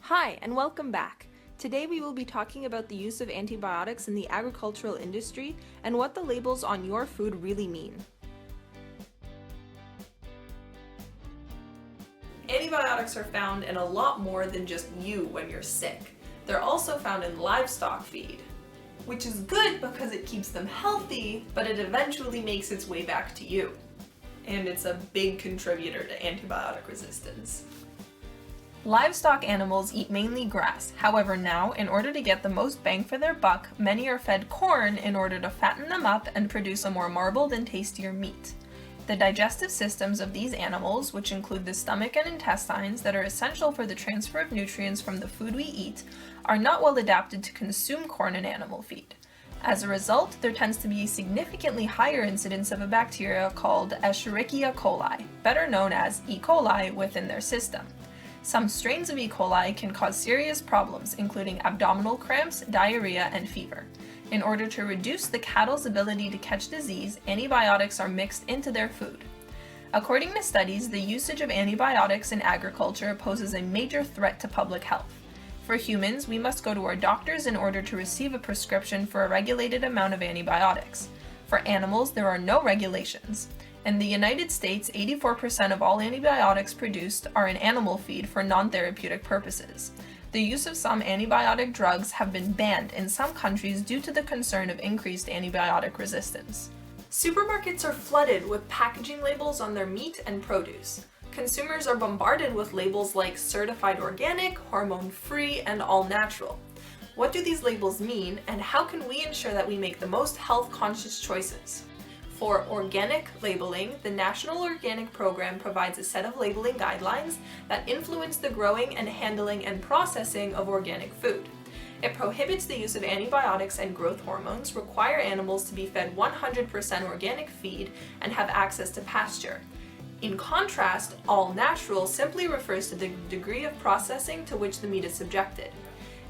Hi, and welcome back. Today we will be talking about the use of antibiotics in the agricultural industry and what the labels on your food really mean. Antibiotics are found in a lot more than just you when you're sick. They're also found in livestock feed, which is good because it keeps them healthy, but it eventually makes its way back to you. And it's a big contributor to antibiotic resistance. Livestock animals eat mainly grass. However, now, in order to get the most bang for their buck, many are fed corn in order to fatten them up and produce a more marbled and tastier meat. The digestive systems of these animals, which include the stomach and intestines that are essential for the transfer of nutrients from the food we eat, are not well adapted to consume corn and animal feed. As a result, there tends to be a significantly higher incidence of a bacteria called Escherichia coli, better known as E. coli, within their system. Some strains of E. coli can cause serious problems, including abdominal cramps, diarrhea, and fever. In order to reduce the cattle's ability to catch disease, antibiotics are mixed into their food. According to studies, the usage of antibiotics in agriculture poses a major threat to public health. For humans, we must go to our doctors in order to receive a prescription for a regulated amount of antibiotics. For animals, there are no regulations. In the United States, 84% of all antibiotics produced are in animal feed for non-therapeutic purposes. The use of some antibiotic drugs have been banned in some countries due to the concern of increased antibiotic resistance. Supermarkets are flooded with packaging labels on their meat and produce. Consumers are bombarded with labels like certified organic, hormone-free, and all-natural. What do these labels mean, and how can we ensure that we make the most health-conscious choices? For organic labeling, the National Organic Program provides a set of labeling guidelines that influence the growing and handling and processing of organic food. It prohibits the use of antibiotics and growth hormones, require animals to be fed 100% organic feed, and have access to pasture. In contrast, all natural simply refers to the degree of processing to which the meat is subjected.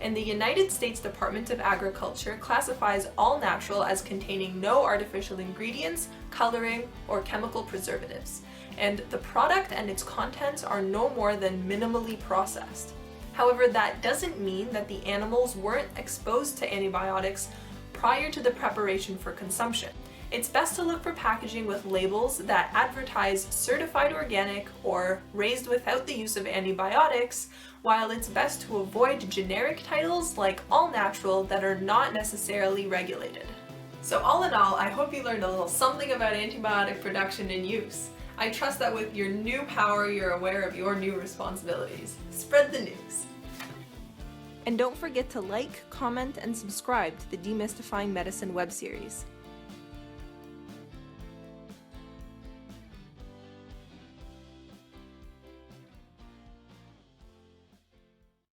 And the United States Department of Agriculture classifies all natural as containing no artificial ingredients, coloring, or chemical preservatives, and the product and its contents are no more than minimally processed. However, that doesn't mean that the animals weren't exposed to antibiotics prior to the preparation for consumption. It's best to look for packaging with labels that advertise certified organic or raised without the use of antibiotics, while it's best to avoid generic titles like all natural that are not necessarily regulated. So all in all, I hope you learned a little something about antibiotic production and use. I trust that with your new power, you're aware of your new responsibilities. Spread the news. And don't forget to like, comment, and subscribe to the Demystifying Medicine web series.